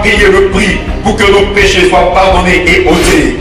payer le prix pour que nos péchés soient pardonnés et ôtés.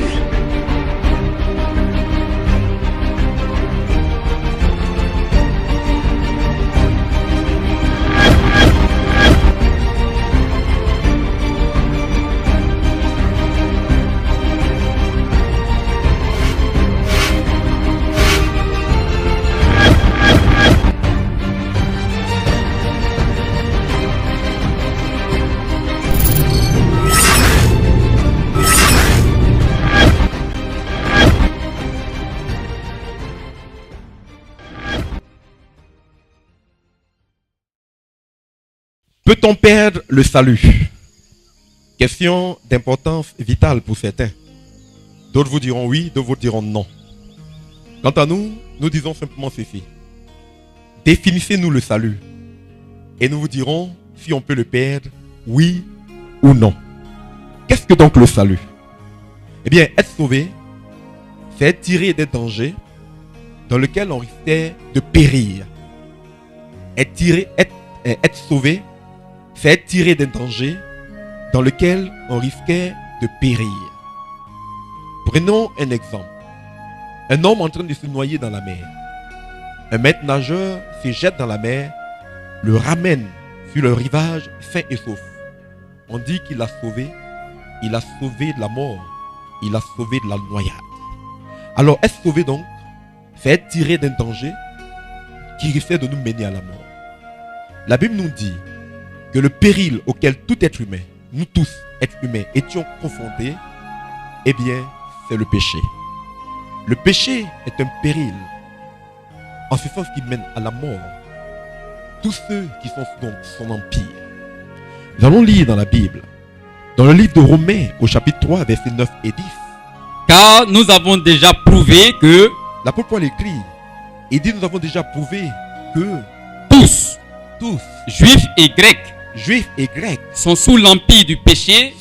Peut-on perdre le salut? Question d'importance vitale pour certains. D'autres vous diront oui, d'autres vous diront non. Quant à nous, nous disons simplement ceci. Définissez-nous le salut. Et nous vous dirons si on peut le perdre, oui ou non. Qu'est-ce que donc le salut? Eh bien, être sauvé, c'est être tiré des dangers dans lesquels on risquait de périr. Être sauvé, c'est être tiré d'un danger dans lequel on risquait de périr. Prenons un exemple. Un homme en train de se noyer dans la mer. Un maître nageur se jette dans la mer, le ramène sur le rivage sain et sauf. On dit qu'il l'a sauvé. Il a sauvé de la mort. Il a sauvé de la noyade. Alors, être sauvé donc, c'est être tiré d'un danger qui risquait de nous mener à la mort. La Bible nous dit que le péril auquel tout être humain, nous tous, êtres humains, étions confrontés, eh bien, c'est le péché. Le péché est un péril, en ce sens qui mène à la mort tous ceux qui sont sous son empire. Nous allons lire dans la Bible, dans le livre de Romains, au chapitre 3, versets 9 et 10. Car nous avons déjà prouvé que L'apôtre Paul écrit, il dit, nous avons déjà prouvé que tous, juifs et grecs, sont sous l'empire du péché,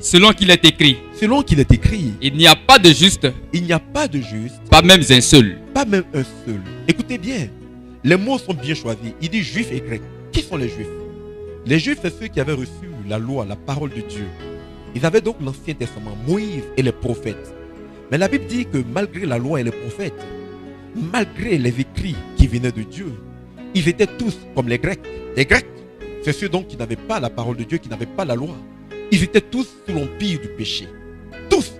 selon qu'il est écrit. Il n'y a pas de juste, pas même un seul. Écoutez bien, les mots sont bien choisis. Il dit juifs et grecs. Qui sont les juifs? Les juifs, c'est ceux qui avaient reçu la loi, la parole de Dieu. Ils avaient donc l'Ancien Testament, Moïse et les prophètes. Mais la Bible dit que malgré la loi et les prophètes, malgré les écrits qui venaient de Dieu, ils étaient tous comme les Grecs. Les Grecs, c'est ceux donc qui n'avaient pas la parole de Dieu, qui n'avaient pas la loi. Ils étaient tous sous l'empire du péché. Tous,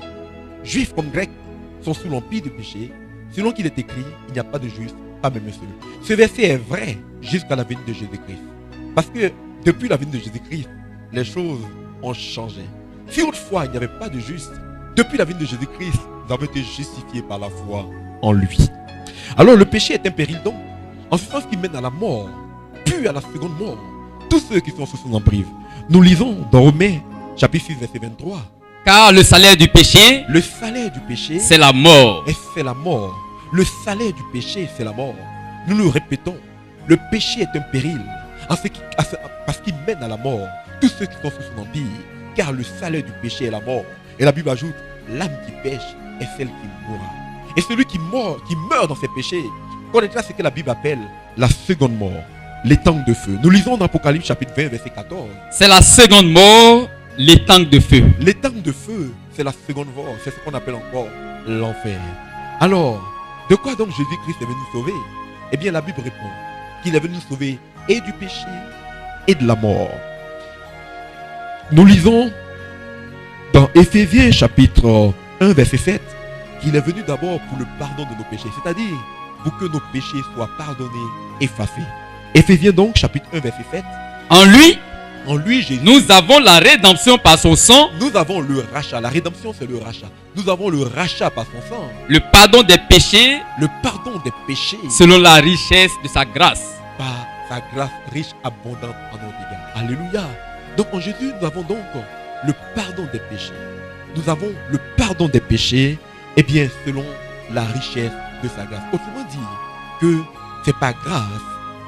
juifs comme grecs, sont sous l'empire du péché. Selon qu'il est écrit, il n'y a pas de juste, pas même un seul. Ce verset est vrai jusqu'à la venue de Jésus-Christ. Parce que depuis la venue de Jésus-Christ, les choses ont changé. Si autrefois il n'y avait pas de juste, depuis la venue de Jésus-Christ, nous avons été justifiés par la foi en lui. Alors le péché est un péril donc, en ce sens qui mène à la mort, puis à la seconde mort. Tous ceux qui sont sous son emprise. Nous lisons dans Romains, chapitre 6, verset 23. Car le salaire du péché, c'est la mort. Et c'est la mort. Le salaire du péché, c'est la mort. Nous le répétons, le péché est un péril, parce qu'il mène à la mort. Tous ceux qui sont sous son empire, car le salaire du péché est la mort. Et la Bible ajoute, l'âme qui pêche est celle qui mourra. Et celui qui meurt dans ses péchés, connaîtra ce que la Bible appelle la seconde mort, l'étang de feu. Nous lisons dans Apocalypse chapitre 20, verset 14. C'est la seconde mort, l'étang de feu. L'étang de feu, c'est la seconde mort. C'est ce qu'on appelle encore l'enfer. Alors, de quoi donc Jésus-Christ est venu sauver? Eh bien, la Bible répond qu'il est venu sauver et du péché et de la mort. Nous lisons dans Éphésiens chapitre 1, verset 7, qu'il est venu d'abord pour le pardon de nos péchés, c'est-à-dire pour que nos péchés soient pardonnés, effacés. Éphésiens donc, chapitre 1, verset 7. En lui, Jésus, nous avons la rédemption par son sang. Nous avons le rachat. La rédemption, c'est le rachat. Nous avons le rachat par son sang. Le pardon des péchés. Le pardon des péchés. Selon la richesse de sa grâce. Par sa grâce riche, abondante en nos dégâts. Alléluia. Donc en Jésus, nous avons donc le pardon des péchés. Nous avons le pardon des péchés, eh bien, selon la richesse de sa grâce. Autrement dit, que c'est par grâce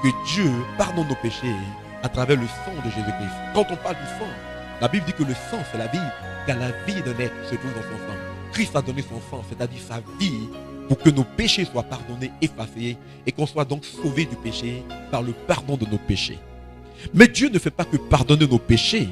que Dieu pardonne nos péchés à travers le sang de Jésus-Christ. Quand on parle du sang, la Bible dit que le sang, c'est la vie, car la vie d'un être se trouve dans son sang. Christ a donné son sang, c'est-à-dire sa vie, pour que nos péchés soient pardonnés, effacés, et qu'on soit donc sauvés du péché par le pardon de nos péchés. Mais Dieu ne fait pas que pardonner nos péchés.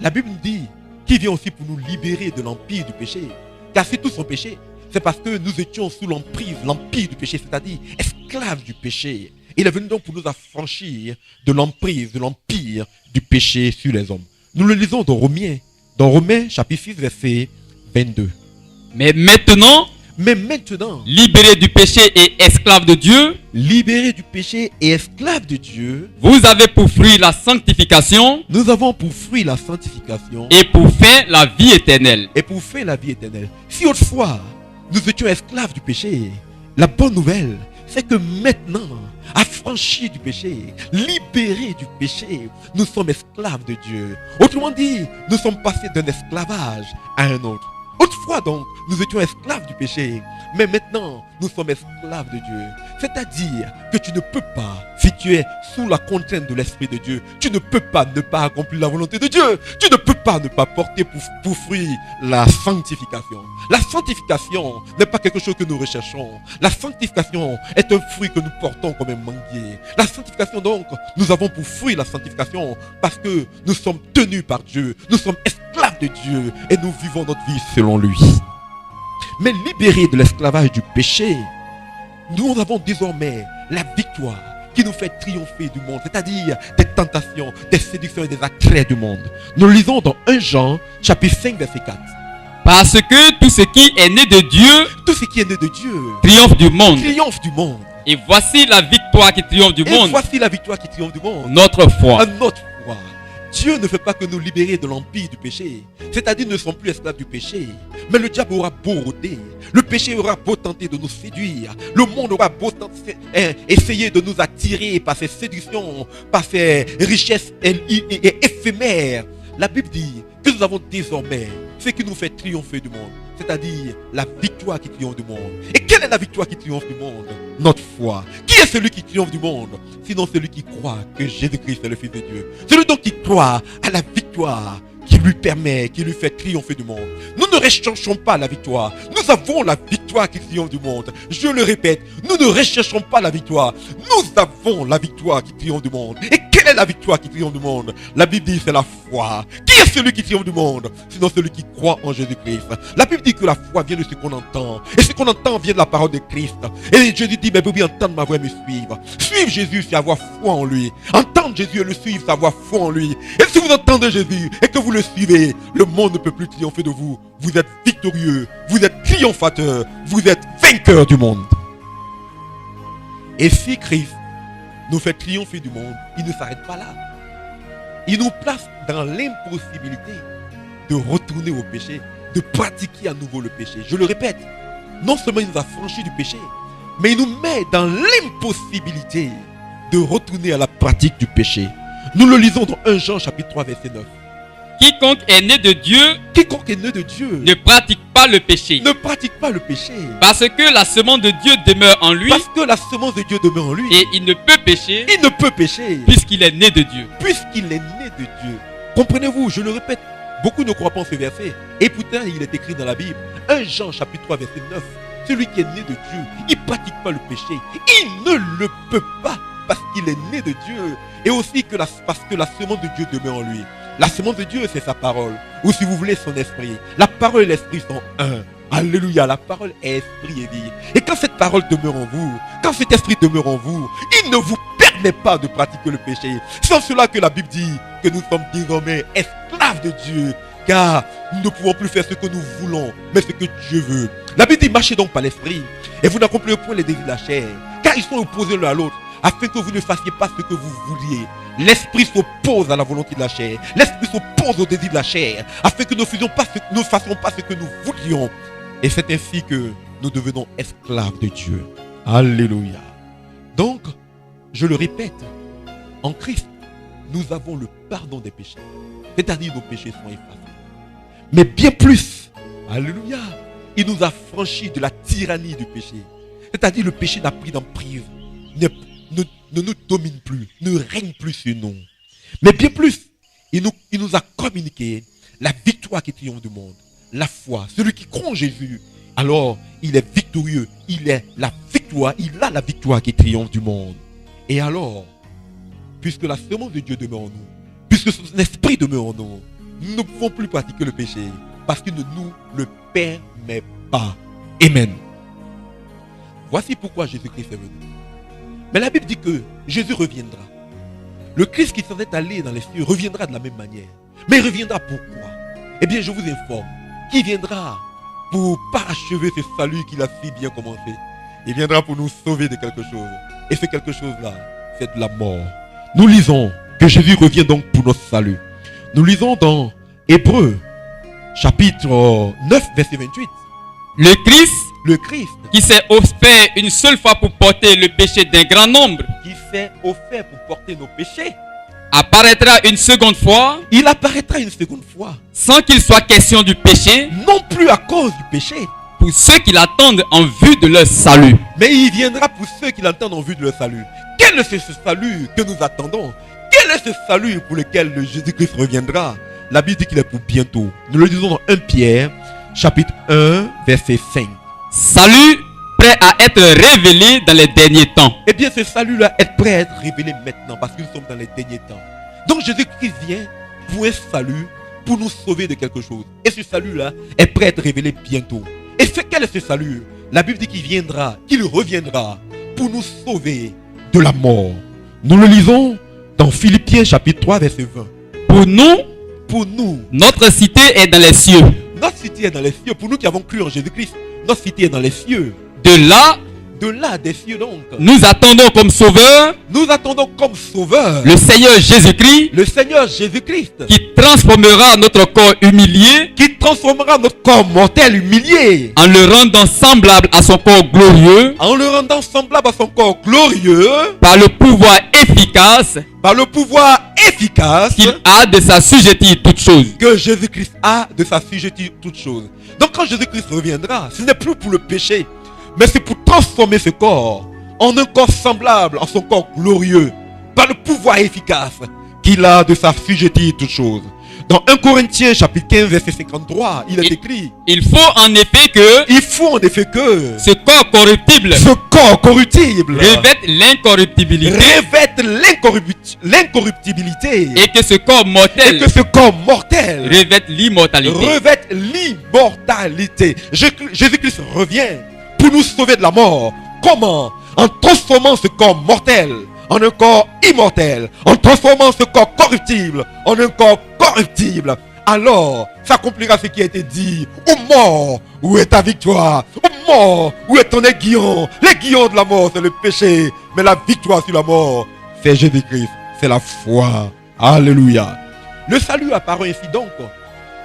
La Bible nous dit qu'il vient aussi pour nous libérer de l'empire du péché. Car si tous sont péchés, c'est parce que nous étions sous l'empire du péché, c'est-à-dire esclaves du péché. Il est venu donc pour nous affranchir de l'emprise, de l'empire du péché sur les hommes. Nous le lisons dans Romains chapitre 6, verset 22. Mais maintenant, libérés du péché et esclaves de Dieu, du péché et esclaves de Dieu, vous avez pour fruit la sanctification, nous avons pour fruit la sanctification et pour fin la vie éternelle. Si autrefois nous étions esclaves du péché, la bonne nouvelle, c'est que maintenant, affranchis du péché, libérés du péché, nous sommes esclaves de Dieu. Autrement dit, nous sommes passés d'un esclavage à un autre. Autrefois donc, nous étions esclaves du péché, mais maintenant, nous sommes esclaves de Dieu. C'est-à-dire que tu ne peux pas, si tu es sous la contrainte de l'Esprit de Dieu, tu ne peux pas ne pas accomplir la volonté de Dieu. Tu ne peux pas ne pas porter pour fruit la sanctification. La sanctification n'est pas quelque chose que nous recherchons. La sanctification est un fruit que nous portons comme un manguier. La sanctification donc, nous avons pour fruit la sanctification parce que nous sommes tenus par Dieu. Nous sommes esclaves de Dieu et nous vivons notre vie selon lui. Mais libérés de l'esclavage du péché, nous avons désormais la victoire qui nous fait triompher du monde, c'est-à-dire des tentations, des séductions et des attraits du monde. Nous lisons dans 1 Jean, chapitre 5, verset 4. Parce que tout ce qui est né de Dieu, triomphe du monde. Et voici la victoire qui triomphe du monde. Notre foi. Dieu ne fait pas que nous libérer de l'empire du péché. C'est-à-dire nous ne sommes plus esclaves du péché. Mais le diable aura beau rôder, le péché aura beau tenter de nous séduire, le monde aura beau essayer de nous attirer par ses séductions, par ses richesses éphémères. La Bible dit que nous avons désormais ce qui nous fait triompher du monde, c'est-à-dire la victoire qui triomphe du monde. Et quelle est la victoire qui triomphe du monde? Notre foi. Qui est celui qui triomphe du monde? Sinon celui qui croit que Jésus-Christ est le Fils de Dieu. Celui donc qui croit à la victoire qui lui permet, qui lui fait triompher du monde. Nous ne recherchons pas la victoire. Nous avons la victoire qui triomphe du monde. Je le répète, nous ne recherchons pas la victoire. Nous avons la victoire qui triomphe du monde. Et quelle est la victoire qui triomphe du monde? La Bible dit c'est la foi. Qui est celui qui triomphe du monde? Sinon celui qui croit en Jésus-Christ. La Bible dit que la foi vient de ce qu'on entend. Et ce qu'on entend vient de la parole de Christ. Et Jésus dit, mais vous pouvez entendre ma voix et me suivre. Suivre Jésus, c'est avoir foi en lui. Entendre Jésus et le suivre, c'est avoir foi en lui. Et si vous entendez Jésus et que vous le suivez, le monde ne peut plus triompher de vous. Vous êtes victorieux, vous êtes triomphateur, vous êtes vainqueur du monde. Et si Christ nous fait triompher du monde, il ne s'arrête pas là. Il nous place dans l'impossibilité de retourner au péché, de pratiquer à nouveau le péché. Je le répète, non seulement il nous a franchis du péché, mais il nous met dans l'impossibilité de retourner à la pratique du péché. Nous le lisons dans 1 Jean chapitre 3 verset 9. Quiconque est né de Dieu ne pratique pas le péché. Parce que la semence de Dieu demeure en lui. Et il ne peut pécher. Puisqu'il est né de Dieu. Comprenez-vous, je le répète, beaucoup ne croient pas en ce verset. Et pourtant, il est écrit dans la Bible. 1 Jean chapitre 3 verset 9. Celui qui est né de Dieu, il ne pratique pas le péché. Il ne le peut pas parce qu'il est né de Dieu. Et aussi parce que la semence de Dieu demeure en lui. La semence de Dieu, c'est sa parole. Ou si vous voulez, son esprit. La parole et l'esprit sont un. Alléluia, la parole est esprit et vie. Et quand cette parole demeure en vous, quand cet esprit demeure en vous, il ne vous permet pas de pratiquer le péché. C'est en cela que la Bible dit que nous sommes désormais esclaves de Dieu. Car nous ne pouvons plus faire ce que nous voulons, mais ce que Dieu veut. La Bible dit, marchez donc par l'esprit, et vous n'accomplirez point les désirs de la chair, car ils sont opposés l'un à l'autre, afin que vous ne fassiez pas ce que vous vouliez. L'esprit s'oppose à la volonté de la chair, l'esprit s'oppose aux désirs de la chair, afin que nous ne fassions pas ce que nous voulions. Et c'est ainsi que nous devenons esclaves de Dieu. Alléluia. Donc, je le répète, en Christ, nous avons le pardon des péchés. C'est-à-dire nos péchés sont effacés. Mais bien plus, alléluia, il nous a franchis de la tyrannie du péché. C'est-à-dire le péché n'a pris d'emprise, ne nous domine plus, ne règne plus sur nous. Mais bien plus, il nous a communiqué la victoire qui triomphe du monde. La foi, celui qui croit en Jésus, alors il est victorieux, il a la victoire qui triomphe du monde. Et alors, puisque la semence de Dieu demeure en nous, puisque son esprit demeure en nous, nous ne pouvons plus pratiquer le péché parce qu'il ne nous le permet pas. Amen. Voici pourquoi Jésus-Christ est venu. Mais la Bible dit que Jésus reviendra. Le Christ qui s'en est allé dans les cieux reviendra de la même manière. Mais il reviendra pourquoi? Eh bien, je vous informe qu'il viendra pour parachever ce salut qu'il a si bien commencé. Il viendra pour nous sauver de quelque chose. Et ce quelque chose-là, c'est de la mort. Nous lisons que Jésus revient donc pour notre salut. Nous lisons dans Hébreux, chapitre 9, verset 28. Le Christ qui s'est offert une seule fois pour porter le péché d'un grand nombre, qui s'est offert pour porter nos péchés, apparaîtra une seconde fois. Il apparaîtra une seconde fois, sans qu'il soit question du péché, non plus à cause du péché, pour ceux qui l'attendent en vue de leur salut. Mais il viendra pour ceux qui l'attendent en vue de leur salut. Quel est ce salut que nous attendons? Quel est ce salut pour lequel Jésus-Christ reviendra? La Bible dit qu'il est pour bientôt. Nous le disons dans 1 Pierre, chapitre 1, verset 5. Salut prêt à être révélé dans les derniers temps. Eh bien, ce salut-là est prêt à être révélé maintenant parce que nous sommes dans les derniers temps. Donc Jésus-Christ vient pour un salut, pour nous sauver de quelque chose. Et ce salut-là est prêt à être révélé bientôt. Et quel est ce salut? La Bible dit qu'il viendra, qu'il reviendra pour nous sauver de la mort. Nous le lisons dans Philippiens chapitre 3, verset 20. Pour nous, notre cité est dans les cieux. Notre cité est dans les cieux. Pour nous qui avons cru en Jésus-Christ, notre cité est dans les cieux. De là des cieux donc. Nous attendons comme sauveur. Le Seigneur Jésus-Christ. Le Seigneur Jésus-Christ. Qui transformera notre corps humilié. Qui transformera notre corps mortel humilié. En le rendant semblable à son corps glorieux. En le rendant semblable à son corps glorieux. Par le pouvoir efficace. Qu'il a de s'assujettir toutes choses. Que Jésus-Christ a de s'assujettir toutes choses. Donc quand Jésus-Christ reviendra, ce n'est plus pour le péché, mais c'est pour transformer ce corps en un corps semblable à son corps glorieux, par le pouvoir efficace qu'il a de s'assujettir toutes choses. Dans 1 Corinthiens chapitre 15 verset 53, il est écrit: il faut en effet que ce corps corruptible revête l'incorruptibilité et que ce corps mortel revête l'immortalité. Jésus-Christ revient pour nous sauver de la mort. Comment? En transformant ce corps mortel en un corps immortel, en transformant ce corps corruptible en un corps corruptible. Alors s'accomplira ce qui a été dit: ô mort, où est ta victoire? Ô mort, où est ton aiguillon? L'aiguillon de la mort, c'est le péché, mais la victoire sur la mort, c'est Jésus-Christ, c'est la foi. Alléluia. Le salut apparaît ainsi donc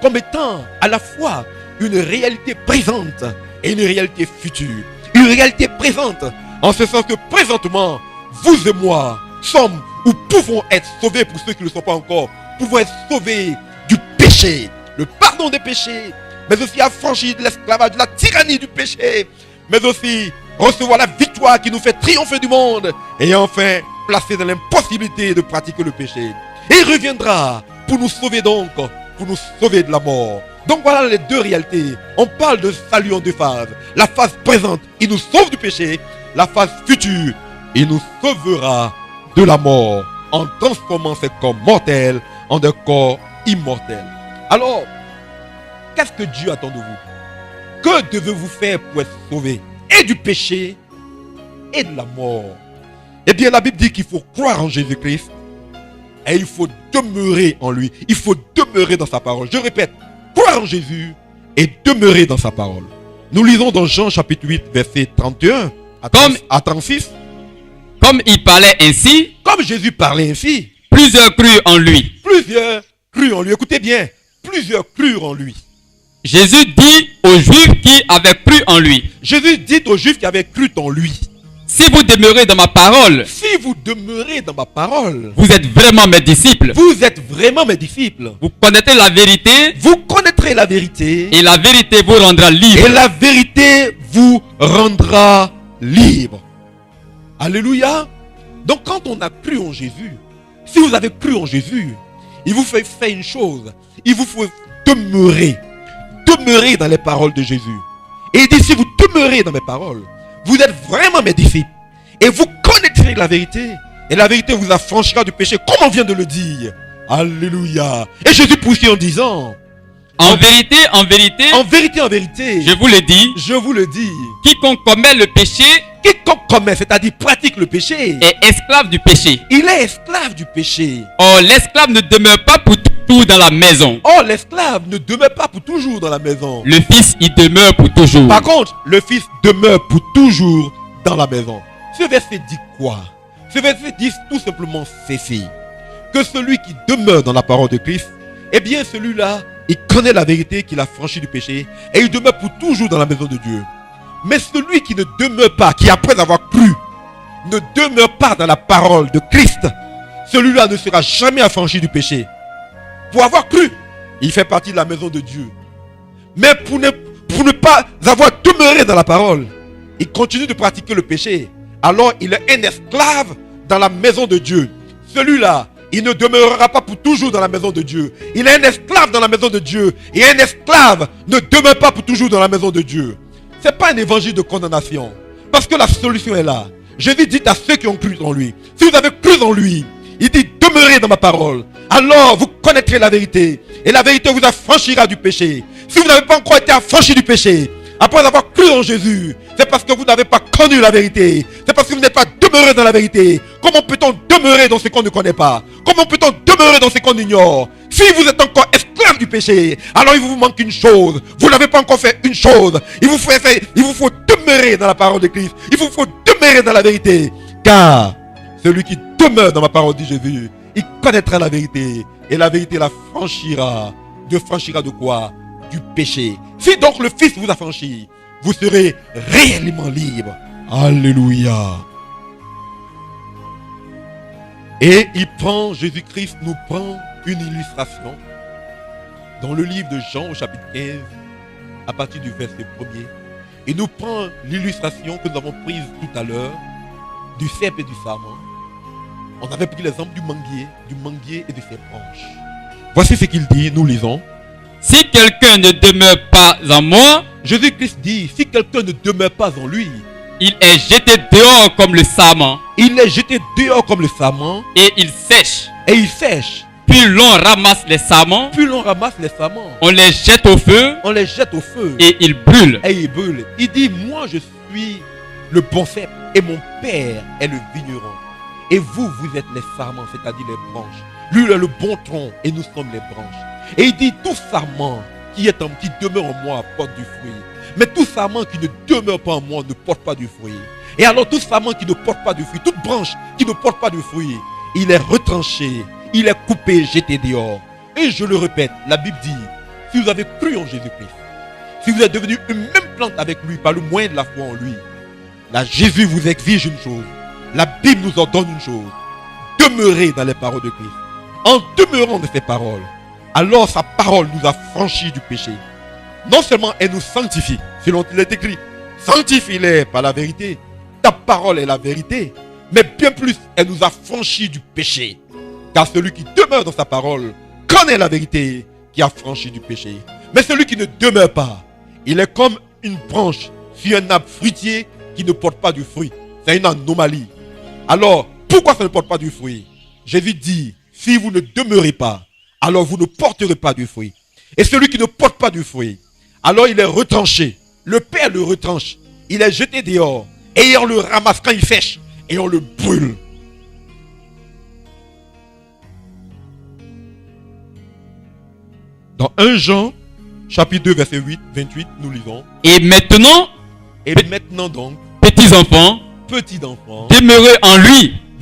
comme étant à la fois une réalité présente et une réalité future. Une réalité présente en ce sens que présentement, vous et moi sommes ou pouvons être sauvés. Pour ceux qui ne le sont pas encore, pouvons être sauvés du péché, le pardon des péchés, mais aussi affranchis de l'esclavage, de la tyrannie du péché, mais aussi recevoir la victoire qui nous fait triompher du monde, et enfin placés dans l'impossibilité de pratiquer le péché. Et il reviendra pour nous sauver donc, pour nous sauver de la mort. Donc voilà les deux réalités. On parle de salut en deux phases. La phase présente, il nous sauve du péché. La phase future, il nous sauvera de la mort en transformant ce corps mortel en un corps immortel. Alors, qu'est-ce que Dieu attend de vous? Que devez-vous faire pour être sauvé et du péché et de la mort? Eh bien, la Bible dit qu'il faut croire en Jésus-Christ et il faut demeurer en lui. Il faut demeurer dans sa parole. Je répète, croire en Jésus et demeurer dans sa parole. Nous lisons dans Jean chapitre 8, verset 31 à 36. Comme il parlait ainsi, comme Jésus parlait ainsi, plusieurs crurent en lui. Plusieurs crurent en lui. Écoutez bien, plusieurs crurent en lui. Jésus dit aux Juifs qui avaient cru en lui. Jésus dit aux Juifs qui avaient cru en lui: si vous demeurez dans ma parole, vous êtes vraiment mes disciples. Vous êtes vraiment mes disciples. Vous connaîtrez la vérité. Vous connaîtrez la vérité. Et la vérité vous rendra libre. Et la vérité vous rendra libre. Alléluia. Donc quand on a cru en Jésus, si vous avez cru en Jésus, il vous fait faire une chose. Il vous faut demeurer. Demeurer dans les paroles de Jésus. Et il dit: si vous demeurez dans mes paroles, vous êtes vraiment mes disciples. Et vous connaîtrez la vérité. Et la vérité vous affranchira du péché, comme on vient de le dire. Alléluia. Et Jésus poursuit en disant, en vérité, je vous le dis, quiconque commet le péché, c'est-à-dire pratique le péché, est esclave du péché. Il est esclave du péché. Or, l'esclave ne demeure pas pour toujours dans la maison. Le Fils y demeure pour toujours. Par contre, le Fils demeure pour toujours dans la maison. Ce verset dit quoi? Ce verset dit tout simplement ceci: que celui qui demeure dans la parole de Christ, eh bien celui-là, il connaît la vérité qu'il a franchi du péché et il demeure pour toujours dans la maison de Dieu. Mais celui qui ne demeure pas, qui après avoir cru, ne demeure pas dans la parole de Christ, celui-là ne sera jamais affranchi du péché. Pour avoir cru, il fait partie de la maison de Dieu. Mais pour ne pas avoir demeuré dans la parole, il continue de pratiquer le péché. Alors il est un esclave dans la maison de Dieu. Celui-là, il ne demeurera pas pour toujours dans la maison de Dieu. Il est un esclave dans la maison de Dieu. Et un esclave ne demeure pas pour toujours dans la maison de Dieu. Ce n'est pas un évangile de condamnation. Parce que la solution est là. Jésus dit à ceux qui ont cru en lui: si vous avez cru en lui, il dit demeurez dans ma parole. Alors vous connaîtrez la vérité. Et la vérité vous affranchira du péché. Si vous n'avez pas encore été affranchi du péché, après avoir cru en Jésus, c'est parce que vous n'avez pas connu la vérité. C'est parce que vous n'êtes pas demeuré dans la vérité. Comment peut-on demeurer dans ce qu'on ne connaît pas? Comment peut-on demeurer dans ce qu'on ignore? Si vous êtes encore esclave du péché, alors il vous manque une chose. Vous n'avez pas encore fait une chose. Il vous faut demeurer dans la parole de Christ. Il vous faut demeurer dans la vérité. Car celui qui demeure dans ma parole, dit Jésus, il connaîtra la vérité. Et la vérité la franchira. Dieu franchira de quoi? Du péché. Si donc le Fils vous affranchit, vous serez réellement libre. Alléluia. Et Jésus-Christ nous prend une illustration dans le livre de Jean au chapitre 15, à partir du verset 1er. Il nous prend l'illustration que nous avons prise tout à l'heure du cèpe et du sarment. On avait pris l'exemple du manguier et de ses branches. Voici ce qu'il dit, nous lisons. Si quelqu'un ne demeure pas en moi, Jésus-Christ dit, si quelqu'un ne demeure pas en lui, il est jeté dehors comme le sarment. Il est jeté dehors comme le sarment. Et il sèche. Puis l'on ramasse les sarments. On les jette au feu. Et ils brûlent. Il dit, moi je suis le bon cèpe et mon Père est le vigneron. Et vous êtes les sarments, c'est-à-dire les branches. Lui, il est le bon tronc et nous sommes les branches. Et il dit, tout sarment qui demeure en moi porte du fruit. Mais tout sarment qui ne demeure pas en moi ne porte pas du fruit. Et alors tout sarment qui ne porte pas du fruit, toute branche qui ne porte pas du fruit, il est retranché, il est coupé, jeté dehors. Et je le répète, la Bible dit, si vous avez cru en Jésus-Christ, si vous êtes devenu une même plante avec lui par le moyen de la foi en lui, là Jésus vous exige une chose. La Bible nous ordonne une chose: demeurez dans les paroles de Christ. En demeurant dans ses paroles, alors sa parole nous a franchis du péché. Non seulement elle nous sanctifie, selon il est écrit, sanctifie-les par la vérité, ta parole est la vérité, mais bien plus, elle nous a franchis du péché. Car celui qui demeure dans sa parole connaît la vérité qui a franchi du péché. Mais celui qui ne demeure pas, il est comme une branche sur un arbre fruitier qui ne porte pas du fruit. C'est une anomalie. Alors, pourquoi ça ne porte pas du fruit? Jésus dit, si vous ne demeurez pas, alors vous ne porterez pas du fruit. Et celui qui ne porte pas du fruit, alors il est retranché. Le Père le retranche. Il est jeté dehors. Et on le ramasse quand il sèche. Et on le brûle. Dans 1 Jean, chapitre 2, verset 28, nous lisons. Et maintenant donc, petits enfants,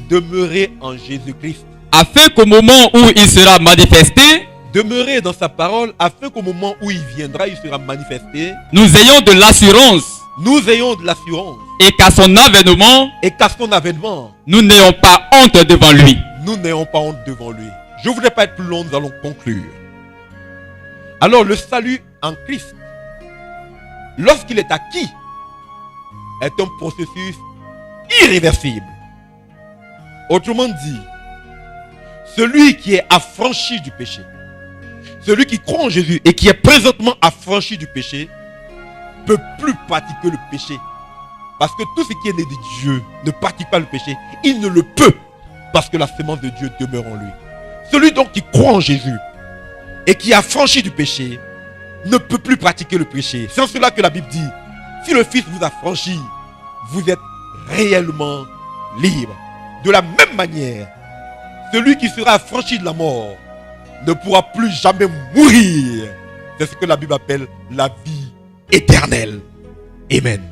demeurez en Jésus-Christ. Afin qu'au moment où il sera manifesté, demeurez dans sa parole, afin qu'au moment où il viendra, il sera manifesté. Nous ayons de l'assurance. Et qu'à son avènement, nous n'ayons pas honte devant lui. Je ne voudrais pas être plus long, nous allons conclure. Alors le salut en Christ, lorsqu'il est acquis, est un processus irréversible. Autrement dit, celui qui est affranchi du péché, celui qui croit en Jésus et qui est présentement affranchi du péché, ne peut plus pratiquer le péché. Parce que tout ce qui est né de Dieu ne pratique pas le péché. Il ne le peut. parce que la semence de Dieu demeure en lui. Celui donc qui croit en Jésus et qui a franchi du péché ne peut plus pratiquer le péché. C'est en cela que la Bible dit, si le Fils vous a franchi, vous êtes réellement libre. De la même manière, celui qui sera affranchi de la mort ne pourra plus jamais mourir. C'est ce que la Bible appelle la vie éternelle. Amen.